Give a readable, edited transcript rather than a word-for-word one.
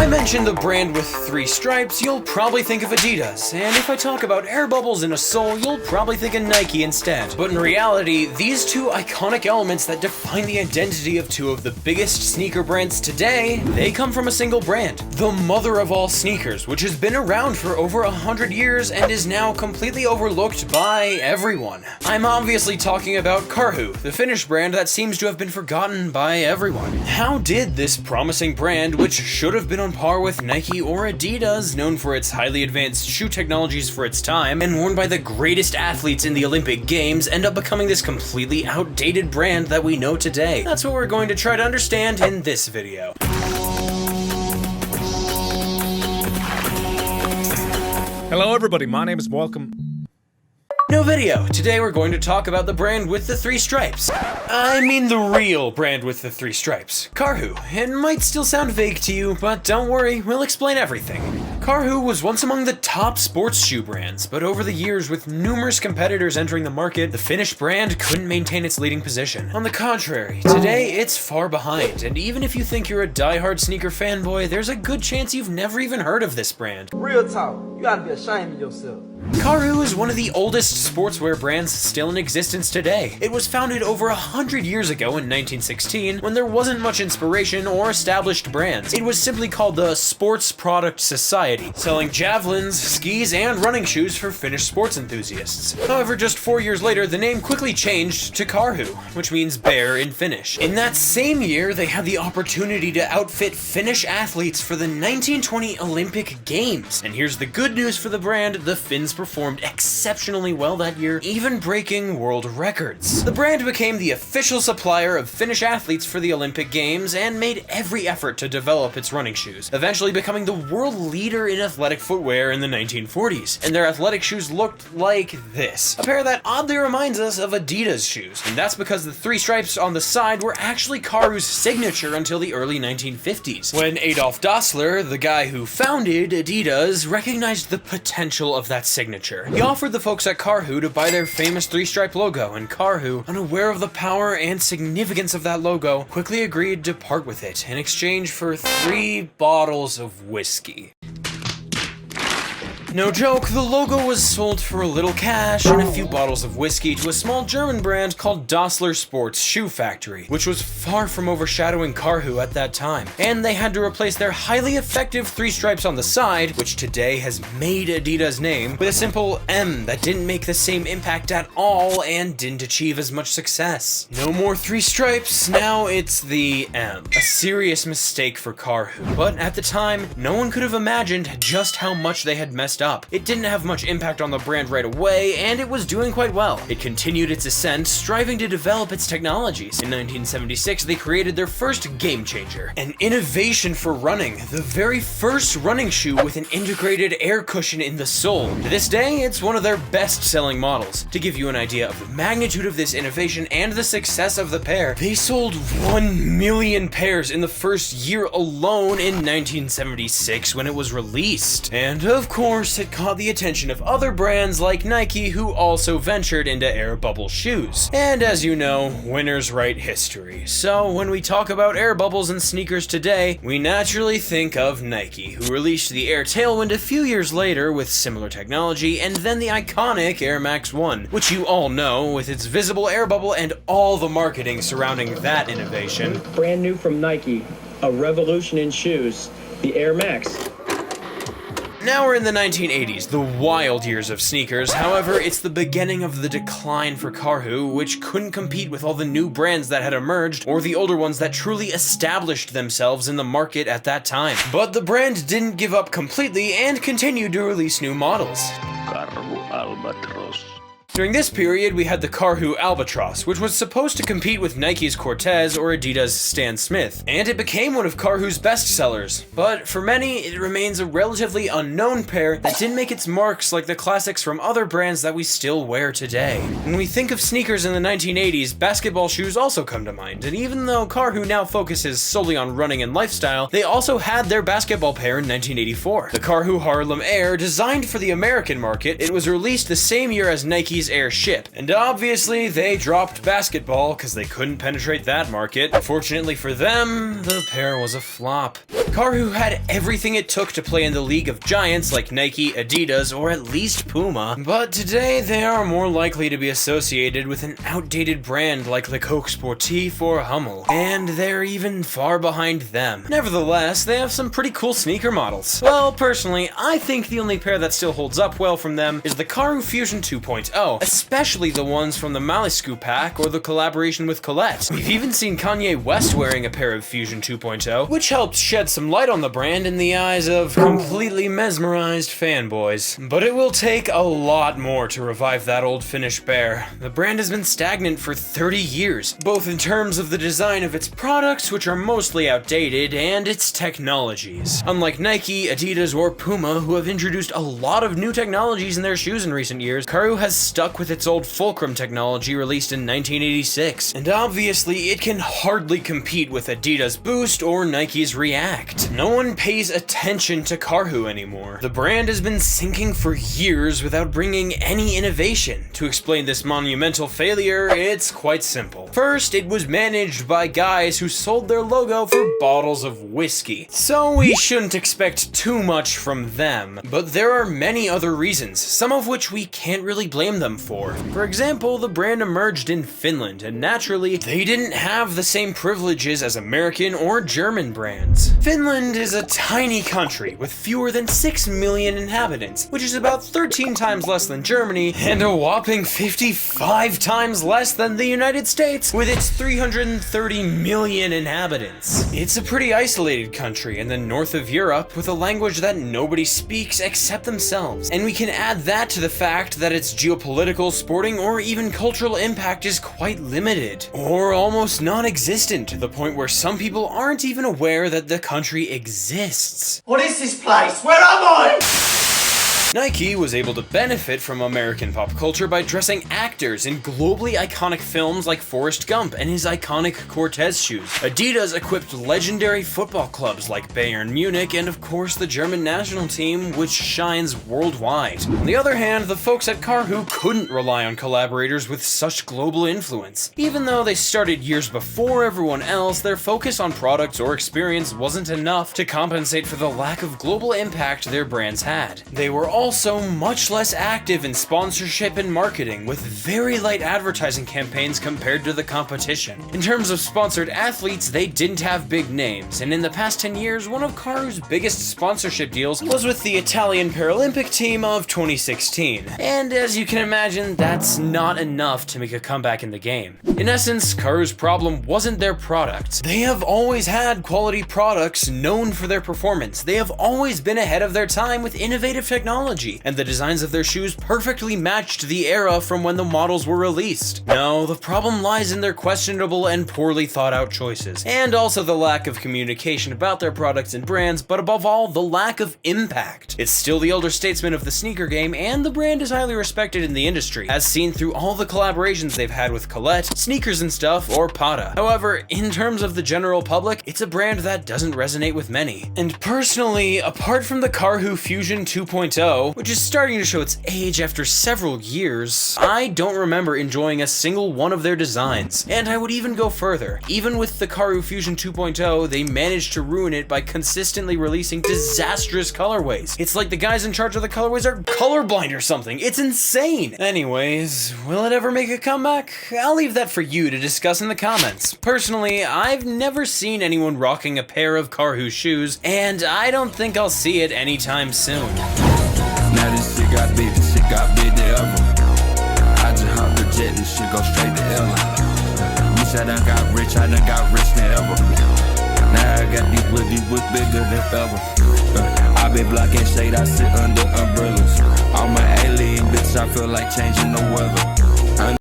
I mentioned the brand with 3 stripes, you'll probably think of Adidas, and if I talk about air bubbles in a sole, you'll probably think of Nike instead. But in reality, these 2 iconic elements that define the identity of 2 of the biggest sneaker brands today, they come from a single brand, the mother of all sneakers, which has been around for over 100 years and is now completely overlooked by everyone. I'm obviously talking about Karhu, the Finnish brand that seems to have been forgotten by everyone. How did this promising brand, which should have been on par with Nike or Adidas, known for its highly advanced shoe technologies for its time, and worn by the greatest athletes in the Olympic Games, end up becoming this completely outdated brand that we know today? That's what we're going to try to understand in this video. Hello everybody, my name is Welcome. No video. Today we're going to talk about the brand with the 3 stripes. I mean the real brand with the 3 stripes. Karhu. It might still sound vague to you, but don't worry, we'll explain everything. Karhu was once among the top sports shoe brands, but over the years, with numerous competitors entering the market, the Finnish brand couldn't maintain its leading position. On the contrary, today it's far behind, and even if you think you're a die-hard sneaker fanboy, there's a good chance you've never even heard of this brand. Real talk, you gotta be ashamed of yourself. Karhu is one of the oldest sportswear brands still in existence today. It was founded over 100 years ago in 1916 when there wasn't much inspiration or established brands. It was simply called the Sports Product Society, selling javelins, skis, and running shoes for Finnish sports enthusiasts. However, just 4 years later, the name quickly changed to Karhu, which means bear in Finnish. In that same year, they had the opportunity to outfit Finnish athletes for the 1920 Olympic Games. And here's the good news for the brand: the Finns performed exceptionally well that year, even breaking world records. The brand became the official supplier of Finnish athletes for the Olympic Games and made every effort to develop its running shoes, eventually becoming the world leader in athletic footwear in the 1940s. And their athletic shoes looked like this, a pair that oddly reminds us of Adidas shoes. And that's because the 3 stripes on the side were actually Karhu's signature until the early 1950s, when Adolf Dassler, the guy who founded Adidas, recognized the potential of that signature. He offered the folks at Karhu to buy their famous 3-stripe logo, and Karhu, unaware of the power and significance of that logo, quickly agreed to part with it in exchange for 3 bottles of whiskey. No joke, the logo was sold for a little cash and a few bottles of whiskey to a small German brand called Dassler Sports Shoe Factory, which was far from overshadowing Karhu at that time. And they had to replace their highly effective 3 stripes on the side, which today has made Adidas' name, with a simple M that didn't make the same impact at all and didn't achieve as much success. No more 3 stripes, now it's the M. A serious mistake for Karhu. But at the time, no one could have imagined just how much they had messed up. It didn't have much impact on the brand right away, and it was doing quite well. It continued its ascent, striving to develop its technologies. In 1976, they created their first game changer, an innovation for running, the very first running shoe with an integrated air cushion in the sole. To this day, it's one of their best-selling models. To give you an idea of the magnitude of this innovation and the success of the pair, they sold 1 million pairs in the first year alone in 1976 when it was released. And of course, it caught the attention of other brands like Nike, who also ventured into air bubble shoes. And as you know, winners write history. So when we talk about air bubbles and sneakers today, we naturally think of Nike, who released the Air Tailwind a few years later with similar technology, and then the iconic Air Max 1, which you all know with its visible air bubble and all the marketing surrounding that innovation. Brand new from Nike, a revolution in shoes, the Air Max. Now we're in the 1980s, the wild years of sneakers. However, it's the beginning of the decline for Karhu, which couldn't compete with all the new brands that had emerged, or the older ones that truly established themselves in the market at that time. But the brand didn't give up completely and continued to release new models. Karhu Albatros. During this period, we had the Karhu Albatross, which was supposed to compete with Nike's Cortez or Adidas' Stan Smith, and it became one of Karhu's best sellers. But for many, it remains a relatively unknown pair that didn't make its marks like the classics from other brands that we still wear today. When we think of sneakers in the 1980s, basketball shoes also come to mind, and even though Karhu now focuses solely on running and lifestyle, they also had their basketball pair in 1984. The Karhu Harlem Air, designed for the American market, it was released the same year as Nike's Nike's Air ship. And obviously, they dropped basketball because they couldn't penetrate that market. Fortunately for them, the pair was a flop. Karhu had everything it took to play in the league of giants like Nike, Adidas, or at least Puma, but today they are more likely to be associated with an outdated brand like Le Coq Sportif or Hummel, and they're even far behind them. Nevertheless, they have some pretty cool sneaker models. Well, personally, I think the only pair that still holds up well from them is the Karhu Fusion 2.0, especially the ones from the Malisku pack or the collaboration with Colette. We've even seen Kanye West wearing a pair of Fusion 2.0, which helped shed some light on the brand in the eyes of completely mesmerized fanboys. But it will take a lot more to revive that old Finnish bear. The brand has been stagnant for 30 years, both in terms of the design of its products, which are mostly outdated, and its technologies. Unlike Nike, Adidas, or Puma, who have introduced a lot of new technologies in their shoes in recent years, Karhu has stuck with its old Fulcrum technology released in 1986. And obviously, it can hardly compete with Adidas Boost or Nike's React. No one pays attention to Karhu anymore. The brand has been sinking for years without bringing any innovation. To explain this monumental failure, it's quite simple. First, it was managed by guys who sold their logo for bottles of whiskey, so we shouldn't expect too much from them. But there are many other reasons, some of which we can't really blame them for. For example, the brand emerged in Finland, and naturally, they didn't have the same privileges as American or German brands. Finland is a tiny country with fewer than 6 million inhabitants, which is about 13 times less than Germany, and a whopping 55 times less than the United States, with its 330 million inhabitants. It's a pretty isolated country in the north of Europe with a language that nobody speaks except themselves. And we can add that to the fact that its geopolitical, sporting, or even cultural impact is quite limited, or almost non-existent, to the point where some people aren't even aware that the country exists. What is this place? Where am I? Nike was able to benefit from American pop culture by dressing actors in globally iconic films like Forrest Gump and his iconic Cortez shoes. Adidas equipped legendary football clubs like Bayern Munich and of course the German national team, which shines worldwide. On the other hand, the folks at Karhu couldn't rely on collaborators with such global influence. Even though they started years before everyone else, their focus on products or experience wasn't enough to compensate for the lack of global impact their brands had. They were also much less active in sponsorship and marketing, with very light advertising campaigns compared to the competition. In terms of sponsored athletes, they didn't have big names, and in the past 10 years, one of Karhu's biggest sponsorship deals was with the Italian Paralympic team of 2016. And as you can imagine, that's not enough to make a comeback in the game. In essence, Karhu's problem wasn't their product. They have always had quality products known for their performance. They have always been ahead of their time with innovative technology, and the designs of their shoes perfectly matched the era from when the models were released. No, the problem lies in their questionable and poorly thought out choices, and also the lack of communication about their products and brands, but above all, the lack of impact. It's still the elder statesman of the sneaker game, and the brand is highly respected in the industry, as seen through all the collaborations they've had with Colette, Sneakers and Stuff, or Prada. However, in terms of the general public, it's a brand that doesn't resonate with many. And personally, apart from the Karhu Fusion 2.0, which is starting to show its age after several years, I don't remember enjoying a single one of their designs. And I would even go further. Even with the Karhu Fusion 2.0, they managed to ruin it by consistently releasing disastrous colorways. It's like the guys in charge of the colorways are colorblind or something. It's insane! Anyways, will it ever make a comeback? I'll leave that for you to discuss in the comments. Personally, I've never seen anyone rocking a pair of Karhu shoes, and I don't think I'll see it anytime soon. Now this shit got big to ever. I just hopped the jet, this shit go straight to Ella. Wish I done got rich than ever. Now I got these with bigger than ever. I been blocking shade, I sit under umbrellas. All my alien bitches, I feel like changing the weather.